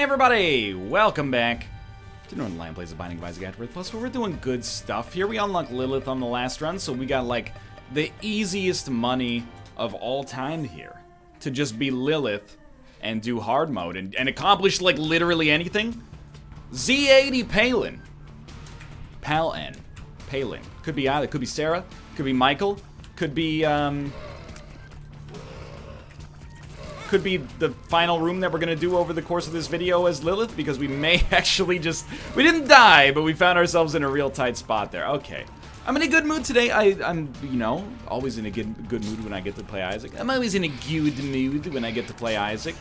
Hey everybody, welcome back to Northernlion Plays the Binding of Isaac Afterbirth Plus, where we're doing good stuff. Here we unlocked Lilith on the last run, so we got like the easiest money of all time here. To just be Lilith and do hard mode and accomplish like literally anything. Z80 Palin. Palin. Could be either, could be Sarah, could be Michael, could be the final room that we're gonna do over the course of this video as Lilith, because we may actually just... We didn't die, but we found ourselves in a real tight spot there. Okay. I'm in a good mood today. I'm, you know, always in a good mood when I get to play Isaac. I'm always in a good mood when I get to play Isaac.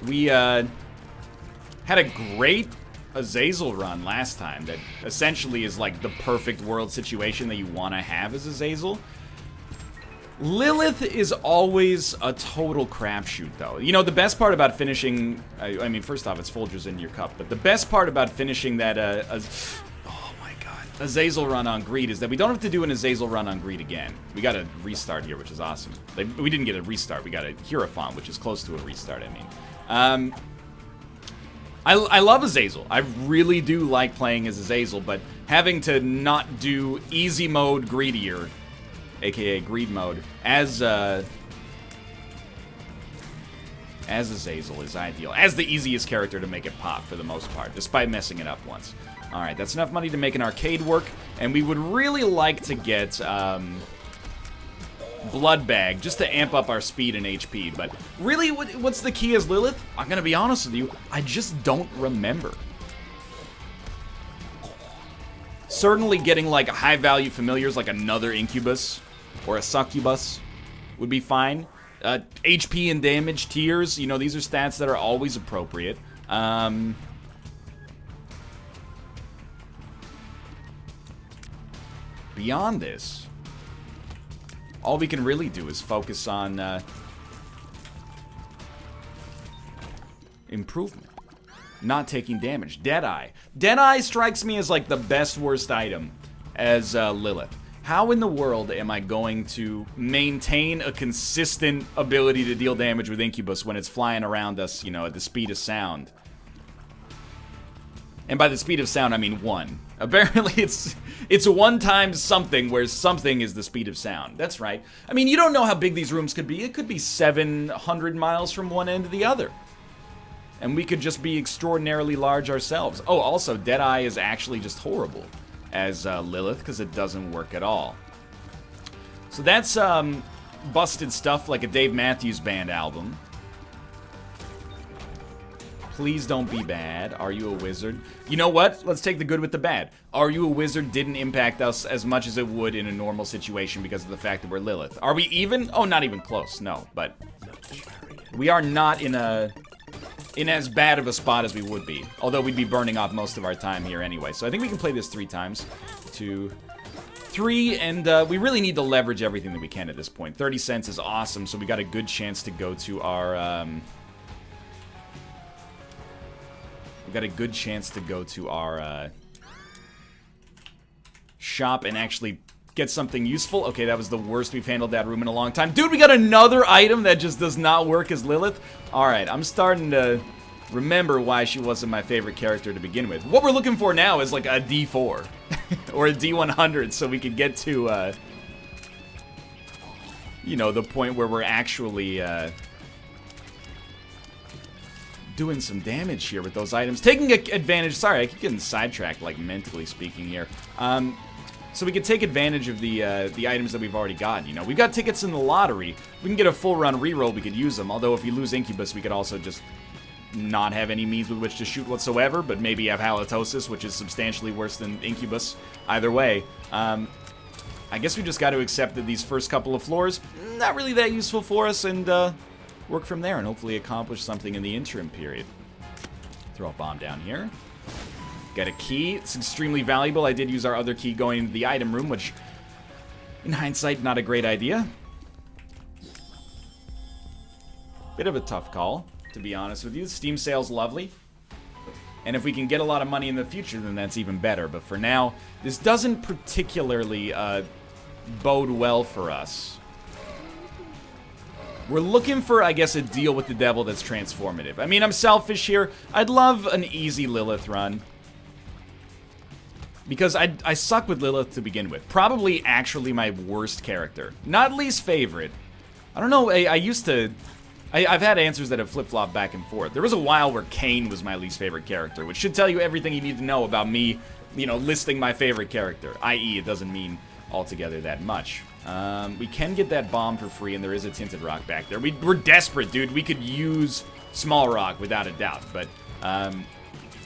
We had a great Azazel run last time that essentially is like the perfect world situation that you want to have as Azazel. Lilith is always a total crapshoot, though. You know, the best part about finishing... I mean, first off, it's Folgers in your cup, but the best part about finishing that... oh my god. Azazel run on Greed is that we don't have to do an Azazel run on Greed again. We got a restart here, which is awesome. Like, we didn't get a restart, we got a Hierophant, which is close to a restart, I mean. I love Azazel. I really do like playing as Azazel, but having to not do easy mode greedier, aka greed mode, as Azazel is ideal. As the easiest character to make it pop for the most part, despite messing it up once. Alright, that's enough money to make an arcade work, and we would really like to get Blood Bag, just to amp up our speed and HP, but really, what's the key as Lilith? I'm gonna be honest with you, I just don't remember. Certainly getting like high-value familiars like another Incubus or a Succubus would be fine. HP and damage tiers, you know, these are stats that are always appropriate. Beyond this, all we can really do is focus on improvement. Not taking damage. Deadeye. Deadeye strikes me as like the best worst item as Lilith. How in the world am I going to maintain a consistent ability to deal damage with Incubus when it's flying around us, you know, at the speed of sound? And by the speed of sound, I mean 1. Apparently it's a 1 times something, where something is the speed of sound. That's right. I mean, you don't know how big these rooms could be. It could be 700 miles from one end to the other. And we could just be extraordinarily large ourselves. Oh, also, Deadeye is actually just horrible as Lilith, because it doesn't work at all. So that's busted stuff like a Dave Matthews Band album. Please don't be bad. Are you a wizard? You know what? Let's take the good with the bad. Are you a wizard didn't impact us as much as it would in a normal situation because of the fact that we're Lilith. Are we even? Oh, not even close. No, but we are not in as bad of a spot as we would be. Although we'd be burning off most of our time here anyway. So I think we can play this 3 times. 2, 3, and we really need to leverage everything that we can at this point. 30 cents is awesome, so we got a good chance to go to our... we got a good chance to go to our shop and actually get something useful. Okay, that was the worst we've handled that room in a long time. Dude, we got another item that just does not work as Lilith. Alright, I'm starting to remember why she wasn't my favorite character to begin with. What we're looking for now is like a D4 or a D100 so we can get to, you know, the point where we're actually doing some damage here with those items. Taking advantage... Sorry, I keep getting sidetracked, like, mentally speaking here. So we can take advantage of the items that we've already gotten, you know. We've got tickets in the lottery. We can get a full-run reroll, we could use them. Although if you lose Incubus, we could also just not have any means with which to shoot whatsoever, but maybe have Halitosis, which is substantially worse than Incubus. Either way, I guess we just got to accept that these first couple of floors, not really that useful for us, and work from there and hopefully accomplish something in the interim period. Throw a bomb down here. Get a key. It's extremely valuable. I did use our other key going into the item room, which, in hindsight, not a great idea. Bit of a tough call, to be honest with you. Steam sale's lovely. And if we can get a lot of money in the future, then that's even better. But for now, this doesn't particularly bode well for us. We're looking for, I guess, a deal with the devil that's transformative. I mean, I'm selfish here. I'd love an easy Lilith run. Because I suck with Lilith to begin with. Probably actually my worst character. Not least favorite. I don't know, I used to... I've had answers that have flip-flopped back and forth. There was a while where Cain was my least favorite character, which should tell you everything you need to know about me, you know, listing my favorite character. I.e., it doesn't mean altogether that much. We can get that bomb for free, and there is a tinted rock back there. We're desperate, dude. We could use small rock without a doubt, but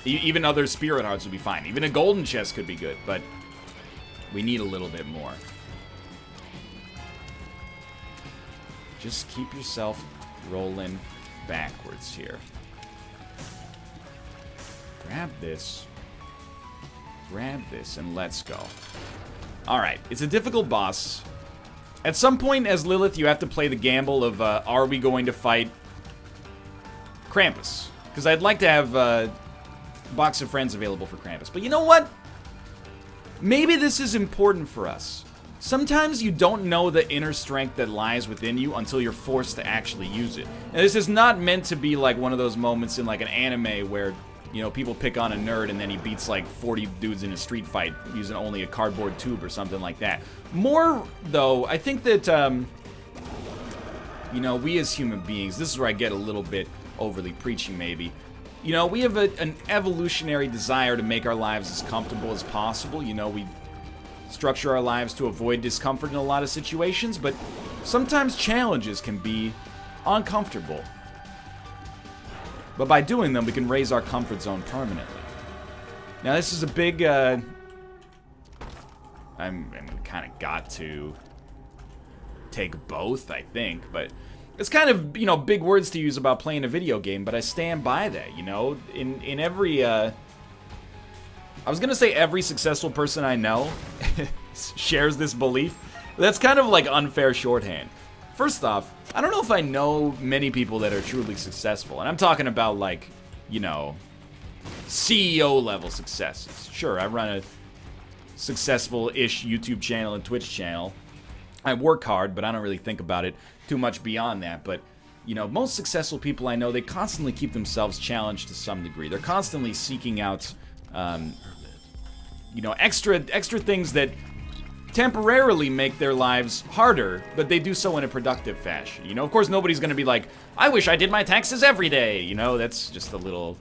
even other spirit hearts would be fine. Even a golden chest could be good, but we need a little bit more. Just keep yourself rolling backwards here. Grab this, and let's go. Alright, it's a difficult boss. At some point as Lilith, you have to play the gamble of, are we going to fight Krampus? Because I'd like to have a box of friends available for Krampus. But you know what? Maybe this is important for us. Sometimes you don't know the inner strength that lies within you until you're forced to actually use it. And this is not meant to be like one of those moments in like an anime where, you know, people pick on a nerd and then he beats like 40 dudes in a street fight using only a cardboard tube or something like that. More, though, I think that, you know, we as human beings, this is where I get a little bit overly preaching maybe. You know, we have an evolutionary desire to make our lives as comfortable as possible. You know, we structure our lives to avoid discomfort in a lot of situations, but sometimes challenges can be uncomfortable. But by doing them, we can raise our comfort zone permanently. Now, this is a big, I'm kind of got to take both, I think, but it's kind of, you know, big words to use about playing a video game, but I stand by that, you know? In every, I was gonna say every successful person I know shares this belief. That's kind of like unfair shorthand. First off, I don't know if I know many people that are truly successful, and I'm talking about like, you know, CEO level successes. Sure, I run a successful-ish YouTube channel and Twitch channel. I work hard, but I don't really think about it too much beyond that. But, you know, most successful people I know, they constantly keep themselves challenged to some degree. They're constantly seeking out, you know, extra things that temporarily make their lives harder, but they do so in a productive fashion. You know, of course, nobody's gonna be like, I wish I did my taxes every day. You know, that's just a little...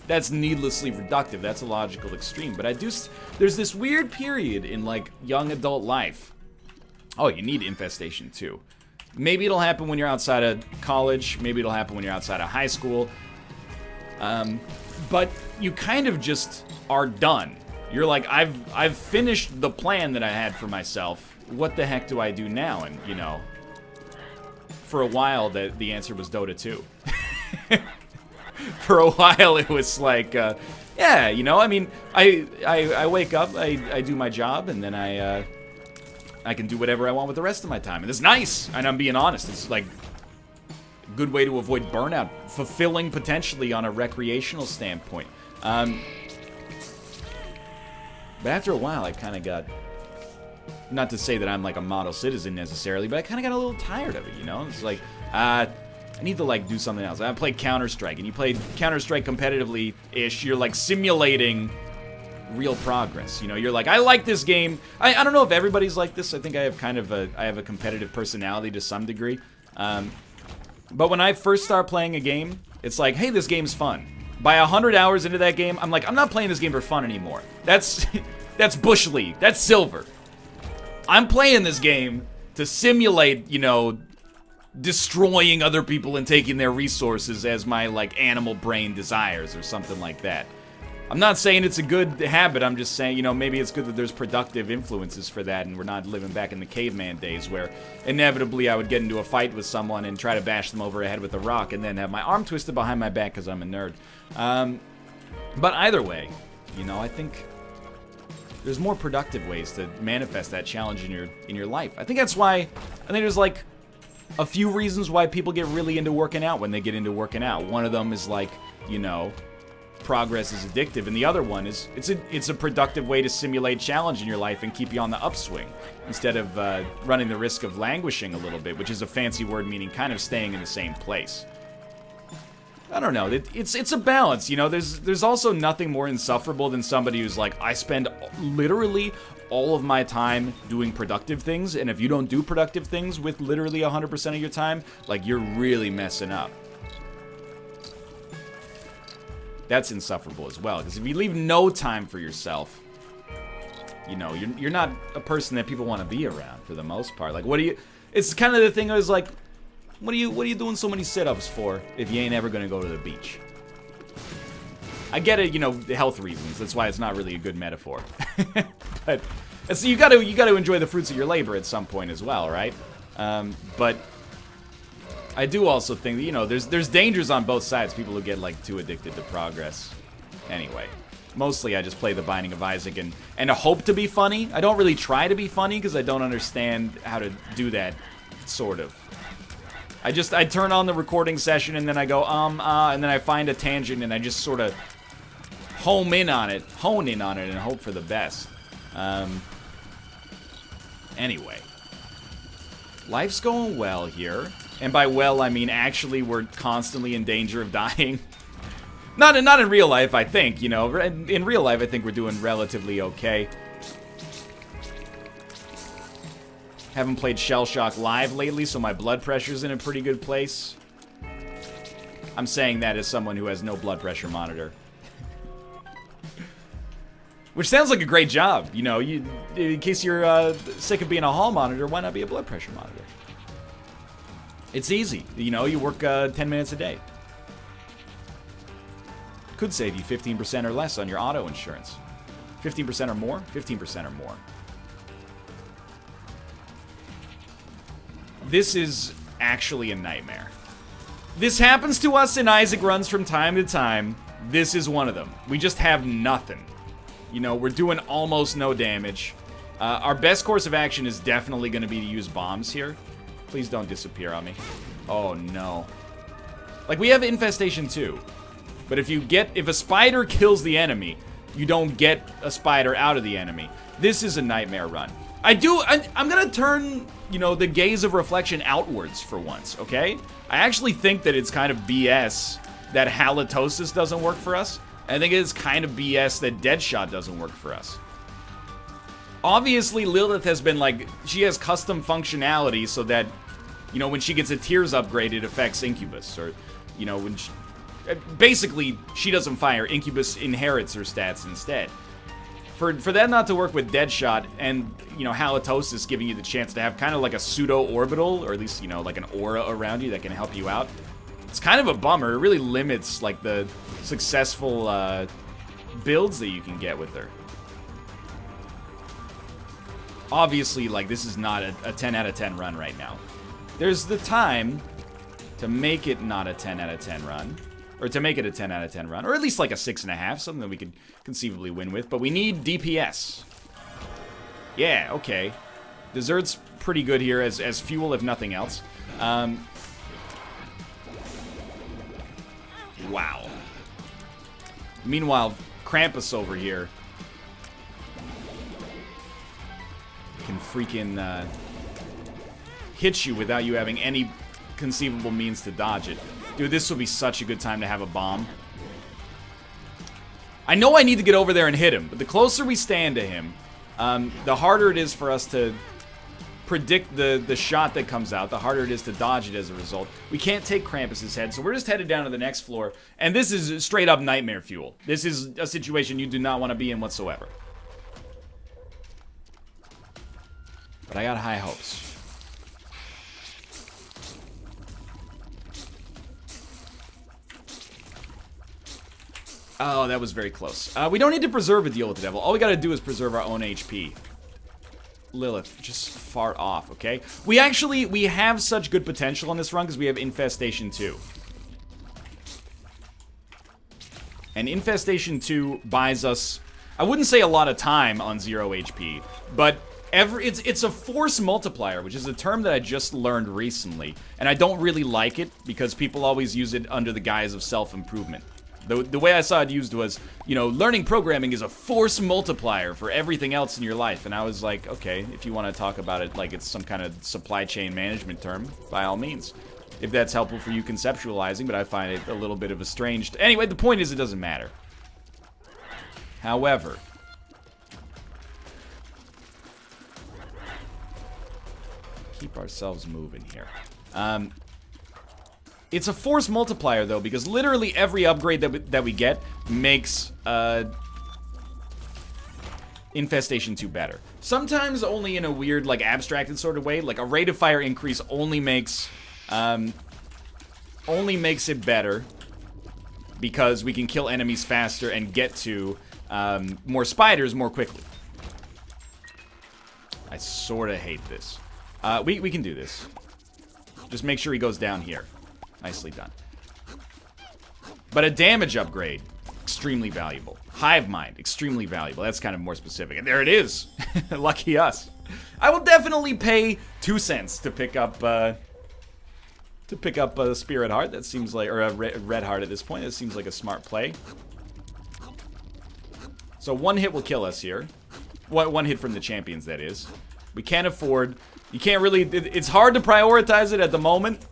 That's needlessly reductive. That's a logical extreme. But there's this weird period in, like, young adult life. Oh, you need Infestation, too. Maybe it'll happen when you're outside of college. Maybe it'll happen when you're outside of high school. But you kind of just are done. You're like, I've finished the plan that I had for myself. What the heck do I do now? And, you know, for a while, the answer was Dota 2. For a while, it was like, yeah, you know, I mean, I wake up, I do my job, and then I can do whatever I want with the rest of my time. And it's nice, and I'm being honest. It's like a good way to avoid burnout. Fulfilling, potentially, on a recreational standpoint. But after a while, I kind of got, not to say that I'm like a model citizen necessarily, but I kind of got a little tired of it, you know? It's like, I need to like do something else. I played Counter-Strike, and you played Counter-Strike competitively-ish, you're like simulating real progress. You know, you're like, I like this game. I don't know if everybody's like this. I think I have kind of a competitive personality to some degree. But when I first start playing a game, it's like, hey, this game's fun. By 100 hours into that game, I'm like, I'm not playing this game for fun anymore. That's Bush League. That's silver. I'm playing this game to simulate, you know, destroying other people and taking their resources as my, like, animal brain desires or something like that. I'm not saying it's a good habit. I'm just saying, you know, maybe it's good that there's productive influences for that and we're not living back in the caveman days where inevitably I would get into a fight with someone and try to bash them over the head with a rock and then have my arm twisted behind my back because I'm a nerd. But either way, you know, I think there's more productive ways to manifest that challenge in your life. I think that's why, I think there's like a few reasons why people get really into working out when they get into working out. One of them is like, you know, progress is addictive, and the other one is it's a productive way to simulate challenge in your life and keep you on the upswing instead of running the risk of languishing a little bit, which is a fancy word meaning kind of staying in the same place. I don't know. It's a balance, you know. There's also nothing more insufferable than somebody who's like, I spend literally all of my time doing productive things, and if you don't do productive things with literally 100% of your time, like, you're really messing up. That's insufferable as well, because if you leave no time for yourself, you know, you're not a person that people want to be around for the most part. Like, what do you? It's kind of the thing I was like, what are you doing so many sit-ups for if you ain't ever gonna go to the beach? I get it, you know, health reasons. That's why it's not really a good metaphor. But so you gotta enjoy the fruits of your labor at some point as well, right? But I do also think that, you know, there's dangers on both sides. People who get like too addicted to progress. Anyway, mostly I just play the Binding of Isaac and hope to be funny. I don't really try to be funny because I don't understand how to do that, sort of. I turn on the recording session and then I go, and then I find a tangent and I just sort of hone in on it and hope for the best. Anyway. Life's going well here. And by well, I mean actually we're constantly in danger of dying. Not in real life, I think, you know. In real life, I think we're doing relatively okay. Haven't played Shell Shock live lately, so my blood pressure's in a pretty good place. I'm saying that as someone who has no blood pressure monitor. Which sounds like a great job, you know. In case you're sick of being a hall monitor, why not be a blood pressure monitor? It's easy, you know. You work 10 minutes a day. Could save you 15% or less on your auto insurance. 15% or more? 15% or more. This is actually a nightmare. This happens to us in Isaac runs from time to time. This is one of them. We just have nothing. You know, we're doing almost no damage. Our best course of action is definitely going to be to use bombs here. Please don't disappear on me. Oh, no. Like, we have Infestation too. But if a spider kills the enemy, you don't get a spider out of the enemy. This is a nightmare run. I'm gonna turn, you know, the gaze of reflection outwards for once, okay? I actually think that it's kind of BS that halitosis doesn't work for us. I think it's kind of BS that Deadshot doesn't work for us. Obviously, Lilith has been like, she has custom functionality so that, you know, when she gets a Tears upgrade, it affects Incubus. Or, you know, when she, basically, she doesn't fire. Incubus inherits her stats instead. For that not to work with Deadshot and, you know, halitosis giving you the chance to have kind of like a pseudo-orbital, or at least, you know, like an aura around you that can help you out, it's kind of a bummer. It really limits, like, the successful builds that you can get with her. Obviously, like, this is not a 10 out of 10 run right now. There's the time to make it not a 10 out of 10 run. Or to make it a 10 out of 10 run. Or at least like a 6.5, something that we could conceivably win with. But we need DPS. Yeah, okay. Dessert's pretty good here as fuel, if nothing else. Wow. Meanwhile, Krampus over here can freaking hit you without you having any conceivable means to dodge it. Dude, this would be such a good time to have a bomb. I know I need to get over there and hit him, but the closer we stand to him, the harder it is for us to predict the shot that comes out, the harder it is to dodge it as a result. We can't take Krampus's head, so we're just headed down to the next floor, and this is straight up nightmare fuel. This is a situation you do not want to be in whatsoever. But I got high hopes. Oh, that was very close. We don't need to preserve a deal with the devil. All we gotta do is preserve our own HP. Lilith, just fart off, okay? We have such good potential on this run because we have Infestation 2. And Infestation 2 buys us, I wouldn't say a lot of time on 0 HP, but it's a force multiplier, which is a term that I just learned recently. And I don't really like it because people always use it under the guise of self-improvement. The way I saw it used was, you know, learning programming is a force multiplier for everything else in your life. And I was like, okay, if you want to talk about it like it's some kind of supply chain management term, by all means. If that's helpful for you conceptualizing, but I find it a little bit of a strange... Anyway, the point is it doesn't matter. However... keep ourselves moving here. It's a force multiplier, though, because literally every upgrade that we get makes Infestation 2 better. Sometimes only in a weird, like, abstracted sort of way. Like, a rate of fire increase only makes it better because we can kill enemies faster and get to more spiders more quickly. I sort of hate this. We can do this. Just make sure he goes down here. Nicely done. But a damage upgrade, extremely valuable. Hive mind, extremely valuable. That's kind of more specific. And there it is. Lucky us. I will definitely pay 2 cents to pick up a Spirit Heart. That seems like, or a Red Heart at this point. That seems like a smart play. So 1 hit will kill us here. 1 hit from the champions, that is. We can't afford. You can't really. It's hard to prioritize it at the moment.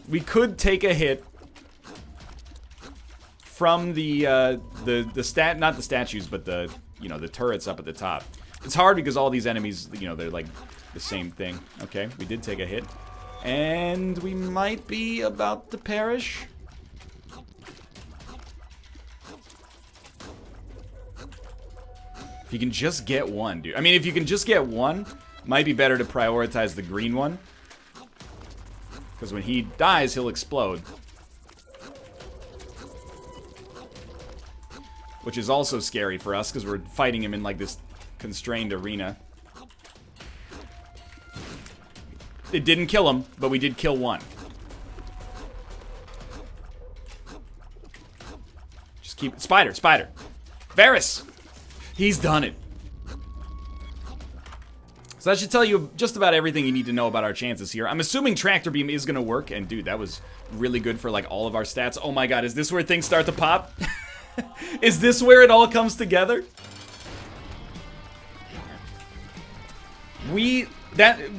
We could take a hit from the stat, not the statues, but the, you know, the turrets up at the top. It's hard because all these enemies, you know, they're like the same thing. Okay, we did take a hit, and we might be about to perish. If you can just get 1, dude. I mean, if you can just get 1, might be better to prioritize the green one. Because when he dies, he'll explode. Which is also scary for us, because we're fighting him in, like, this constrained arena. It didn't kill him, but we did kill 1. Just keep... Spider! Varus! He's done it. So that should tell you just about everything you need to know about our chances here. I'm assuming Tractor Beam is going to work. And dude, that was really good for like all of our stats. Oh my god, is this where things start to pop? Is this where it all comes together?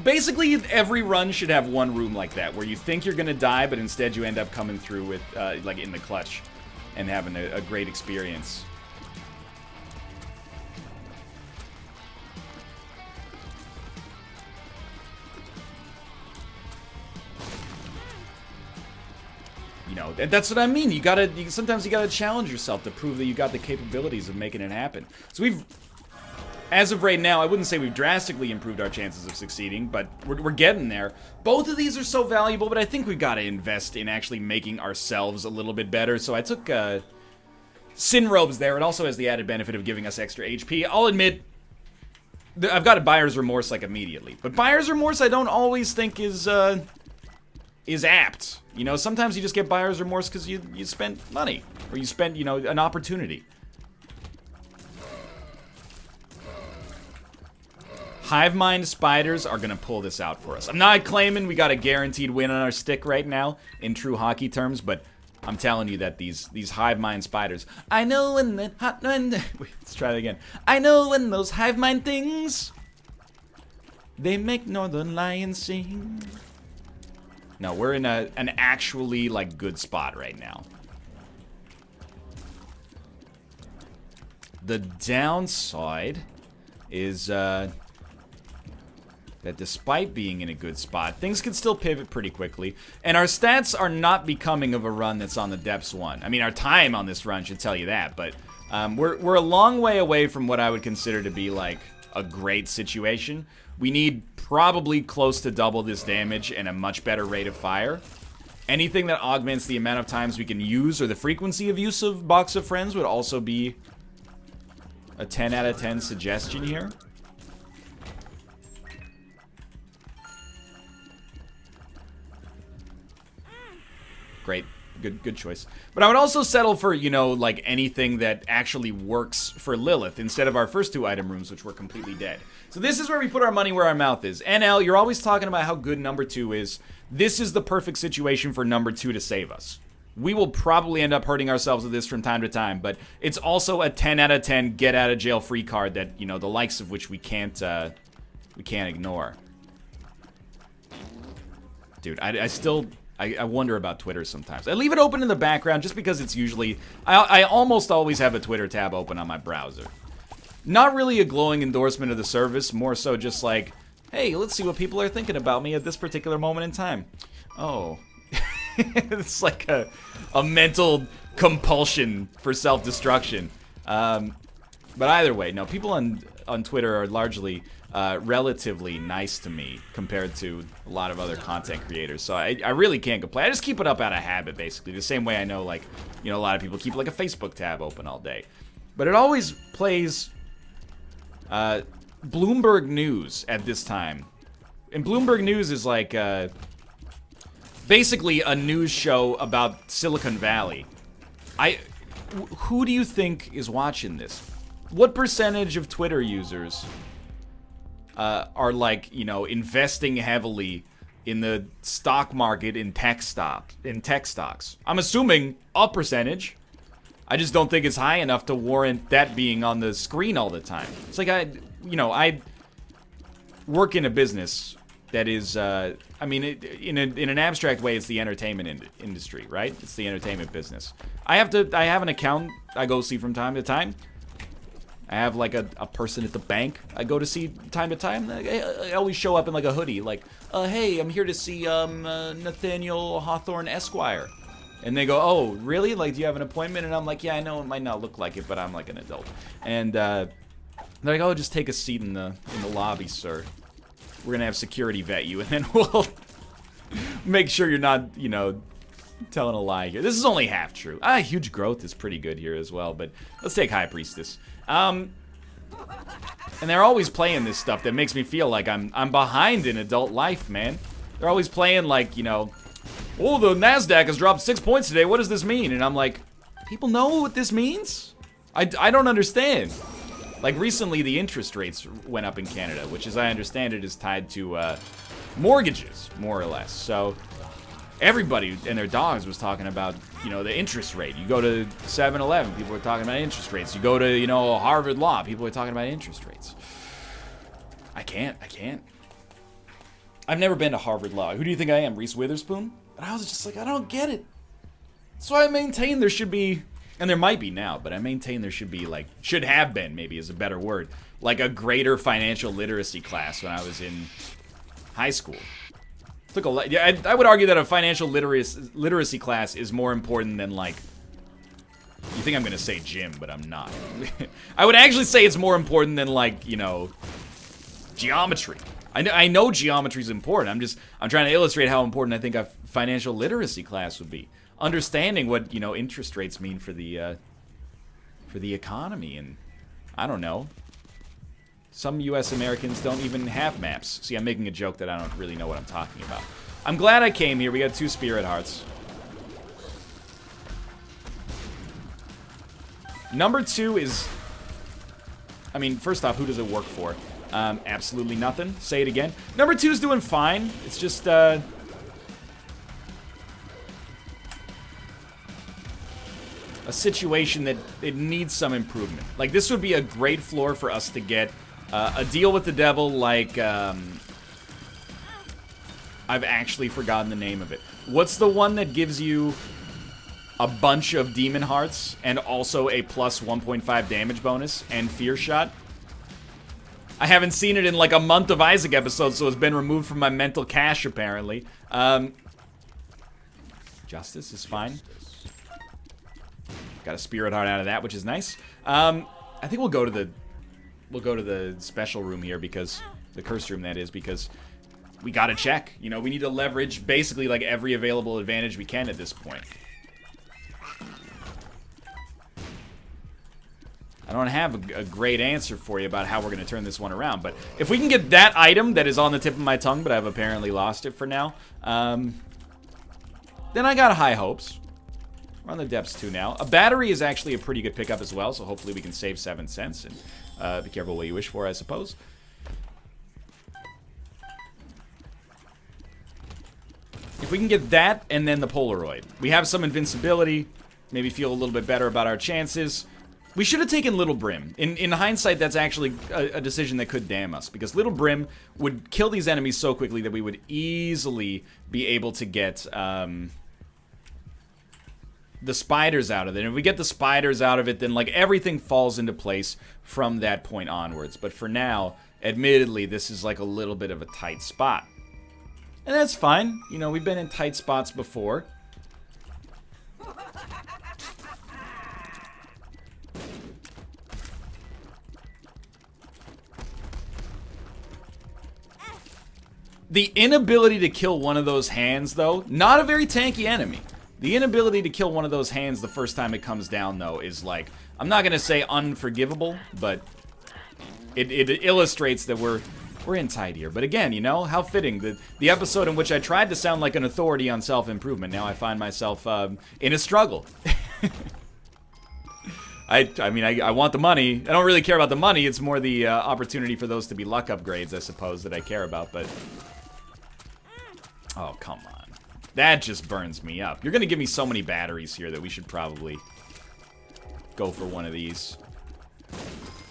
Basically every run should have 1 room like that, where you think you're going to die, but instead you end up coming through with, like in the clutch and having a great experience. You know, that's what I mean. Sometimes you gotta challenge yourself to prove that you got the capabilities of making it happen. So we've, as of right now, I wouldn't say we've drastically improved our chances of succeeding, but we're getting there. Both of these are so valuable, but I think we've got to invest in actually making ourselves a little bit better. So I took Sin Robes there. It also has the added benefit of giving us extra HP. I'll admit, I've got a Buyer's Remorse like immediately, but Buyer's Remorse I don't always think is apt. You know, sometimes you just get Buyer's Remorse because you spent money, or you spent, you know, an opportunity. Hive Mind spiders are gonna pull this out for us. I'm not claiming we got a guaranteed win on our stick right now, in true hockey terms, but I'm telling you that these Hive Mind spiders, I know when the wait, let's try that again. I know when those Hive Mind things, they make Northernlion sing. No, we're in an actually, like, good spot right now. The downside is, that despite being in a good spot, things can still pivot pretty quickly. And our stats are not becoming of a run that's on the depths 1. I mean, our time on this run should tell you that, but we're a long way away from what I would consider to be, like, a great situation. We need probably close to double this damage and a much better rate of fire. Anything that augments the amount of times we can use or the frequency of use of Box of Friends would also be a 10 out of 10 suggestion here. Great. Good choice. But I would also settle for, you know, like anything that actually works for Lilith instead of our first 2 item rooms, which were completely dead. So this is where we put our money where our mouth is. NL, you're always talking about how good number 2 is. This is the perfect situation for number 2 to save us. We will probably end up hurting ourselves with this from time to time, but it's also a 10 out of 10 get out of jail free card that, you know, the likes of which we can't ignore. Dude, I wonder about Twitter sometimes. I leave it open in the background just because it's usually... I almost always have a Twitter tab open on my browser. Not really a glowing endorsement of the service, more so just like, hey, let's see what people are thinking about me at this particular moment in time. Oh. It's like a mental compulsion for self-destruction. But either way, no, people on Twitter are largely relatively nice to me compared to a lot of other content creators. So I really can't complain. I just keep it up out of habit, basically. The same way I know, like, you know, a lot of people keep like a Facebook tab open all day. But it always plays Bloomberg News at this time. And Bloomberg News is like... basically a news show about Silicon Valley. Who do you think is watching this? What percentage of Twitter users are like, you know, investing heavily in the stock market in tech stocks? I'm assuming a percentage. I just don't think it's high enough to warrant that being on the screen all the time. It's like I work in a business that is, I mean, in an abstract way, it's the entertainment industry, right? It's the entertainment business. I have an account I go see from time to time. I have like a person at the bank I go to see time to time. I always show up in like a hoodie, like, hey, I'm here to see Nathaniel Hawthorne Esquire. And they go, oh, really? Like, do you have an appointment? And I'm like, yeah, I know it might not look like it, but I'm like an adult. And they're like, oh, just take a seat in the lobby, sir. We're gonna have security vet you, and then we'll make sure you're not, you know, telling a lie here. This is only half true. Huge growth is pretty good here as well, but let's take High Priestess. And they're always playing this stuff that makes me feel like I'm behind in adult life, man. They're always playing like, you know, oh, the NASDAQ has dropped 6 points today. What does this mean? And I'm like, people know what this means? I don't understand. Like, recently, the interest rates went up in Canada, which, as I understand it, is tied to mortgages, more or less. So, everybody and their dogs was talking about, you know, the interest rate. You go to 7-Eleven, people are talking about interest rates. You go to, you know, Harvard Law, people are talking about interest rates. I can't. I've never been to Harvard Law. Who do you think I am, Reese Witherspoon? And I was just like, I don't get it. So I maintain there should be... And there might be now, but I maintain there should be, like, should have been, maybe is a better word, like a greater financial literacy class when I was in high school. Took a lot. Yeah, I would argue that a financial literacy class is more important than, like, you think I'm gonna say gym, but I'm not. I would actually say it's more important than, like, you know, geometry. I know geometry is important. I'm trying to illustrate how important I think a financial literacy class would be. Understanding what, you know, interest rates mean for the economy, and I don't know. Some U.S. Americans don't even have maps. See, I'm making a joke that I don't really know what I'm talking about. I'm glad I came here. We got 2 spirit hearts. Number 2 is, I mean, first off, who does it work for? Absolutely nothing. Say it again. Number 2 is doing fine. It's just, a situation that it needs some improvement. Like, this would be a great floor for us to get a deal with the devil like, I've actually forgotten the name of it. What's the one that gives you a bunch of demon hearts and also a plus 1.5 damage bonus and fear shot? I haven't seen it in like a month of Isaac episodes, so it's been removed from my mental cache, apparently. Justice is fine. Got a spirit heart out of that, which is nice. I think we'll go to the special room here, because the curse room, that is, because we gotta check. You know, we need to leverage basically like every available advantage we can at this point. I don't have a great answer for you about how we're gonna turn this one around, but if we can get that item that is on the tip of my tongue, but I've apparently lost it for now, then I got high hopes. We're on the depths 2 now. A battery is actually a pretty good pickup as well, so hopefully we can save 7 cents and be careful what you wish for, I suppose. If If we can get that and then the Polaroid, we have some invincibility, maybe feel a little bit better about our chances. We should have taken Little Brim. In hindsight, that's actually a decision that could damn us, because Little Brim would kill these enemies so quickly that we would easily be able to get the spiders out of it. And if we get the spiders out of it, then like everything falls into place from that point onwards. But for now, admittedly, this is like a little bit of a tight spot. And that's fine. You know, we've been in tight spots before. The inability to kill one of those hands, though, not a very tanky enemy. The inability to kill one of those hands the first time it comes down, though, is like, I'm not going to say unforgivable, but it illustrates that we're in tight here. But again, you know, how fitting. The episode in which I tried to sound like an authority on self-improvement, now I find myself in a struggle. I mean, I want the money. I don't really care about the money. It's more the opportunity for those to be luck upgrades, I suppose, that I care about, but... Oh, come on. That just burns me up. You're gonna give me so many batteries here that we should probably go for one of these.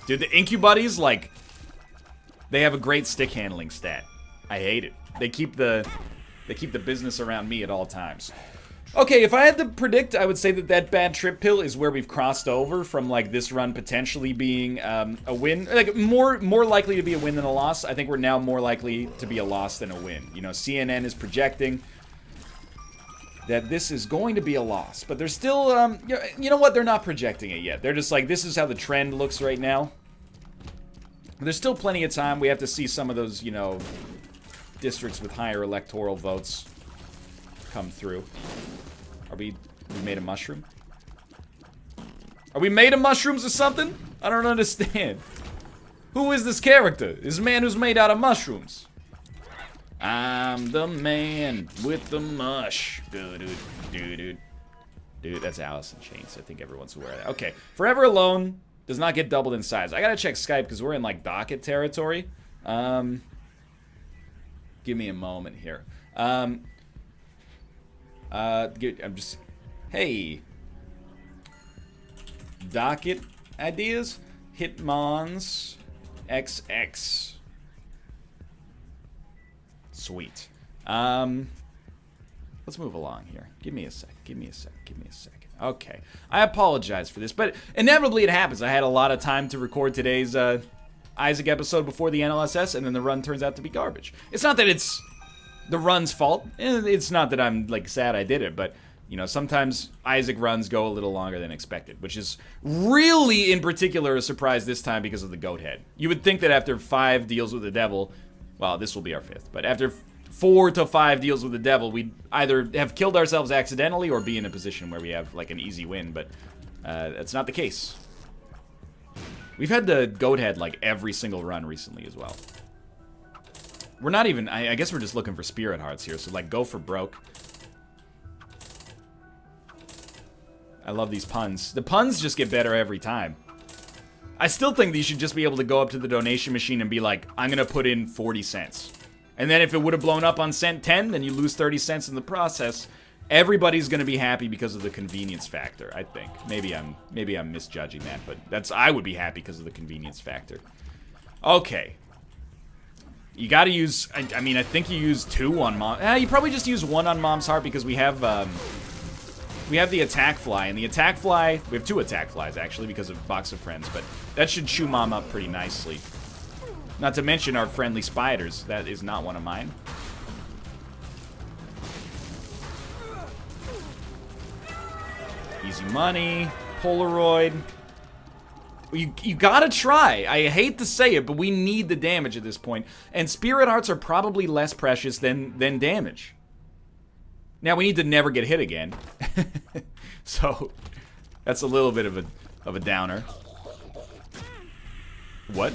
Dude, the Incubuddies, like, they have a great stick handling stat. I hate it. They keep the business around me at all times. Okay, if I had to predict, I would say that bad trip pill is where we've crossed over from, like, this run potentially being a win. Like, more likely to be a win than a loss. I think we're now more likely to be a loss than a win. You know, CNN is projecting that this is going to be a loss. But they're still, you know what? They're not projecting it yet. They're just like, this is how the trend looks right now. There's still plenty of time. We have to see some of those, you know, districts with higher electoral votes come through. Are we made of mushroom? Are we made of mushrooms or something? I don't understand. Who is this character? This man who's made out of mushrooms. I'm the man with the mush. Dude, that's Alice in Chains. I think everyone's aware of that. Okay, Forever Alone does not get doubled in size. I gotta check Skype because we're in like docket territory. Give me a moment here. I'm just, hey, docket ideas, Hitmons XX, sweet. Let's move along here. Give me a sec. Okay, I apologize for this, but inevitably it happens. I had a lot of time to record today's Isaac episode before the NLSS, and then the run turns out to be garbage. It's not that it's the run's fault. It's not that I'm, like, sad I did it, but, you know, sometimes Isaac runs go a little longer than expected, which is really, in particular, a surprise this time because of the goat head. You would think that after 5 deals with the devil, well, this will be our 5th, but after 4 to 5 deals with the devil, we'd either have killed ourselves accidentally or be in a position where we have, like, an easy win, but that's not the case. We've had the goat head, like, every single run recently as well. We're not even, I guess we're just looking for spirit hearts here, so, like, go for broke. I love these puns. The puns just get better every time. I still think that you should just be able to go up to the donation machine and be like, I'm gonna put in 40 cents. And then if it would have blown up on cent 10, then you lose 30 cents in the process. Everybody's gonna be happy because of the convenience factor, I think. Maybe I'm misjudging that, but I would be happy because of the convenience factor. Okay. You gotta use, I mean, I think you use 2 on Mom. You probably just use 1 on Mom's Heart because we have the attack fly. And the attack fly, we have 2 attack flies, actually, because of Box of Friends. But that should chew Mom up pretty nicely. Not to mention our friendly spiders. That is not one of mine. Easy money. Polaroid. You gotta try. I hate to say it, but we need the damage at this point. And Spirit Hearts are probably less precious than damage. Now, we need to never get hit again. So, that's a little bit of a downer. What?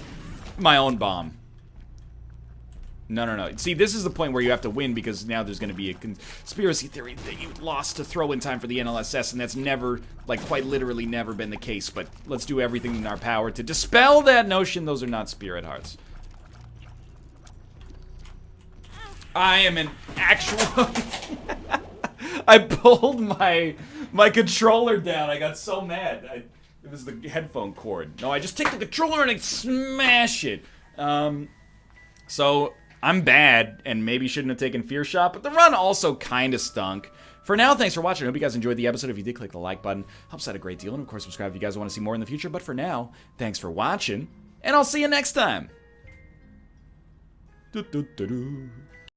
My own bomb. No. See, this is the point where you have to win because now there's going to be a conspiracy theory that you lost to throw in time for the NLSS, and that's never, like, quite literally never been the case. But let's do everything in our power to dispel that notion. Those are not Spirit Hearts. I am an actual... I pulled my controller down. I got so mad. It was the headphone cord. No, I just take the controller and I smash it. So I'm bad and maybe shouldn't have taken Fear Shot, but the run also kind of stunk. For now, thanks for watching. I hope you guys enjoyed the episode. If you did, click the like button. Helps out a great deal. And of course, subscribe if you guys want to see more in the future. But for now, thanks for watching, and I'll see you next time.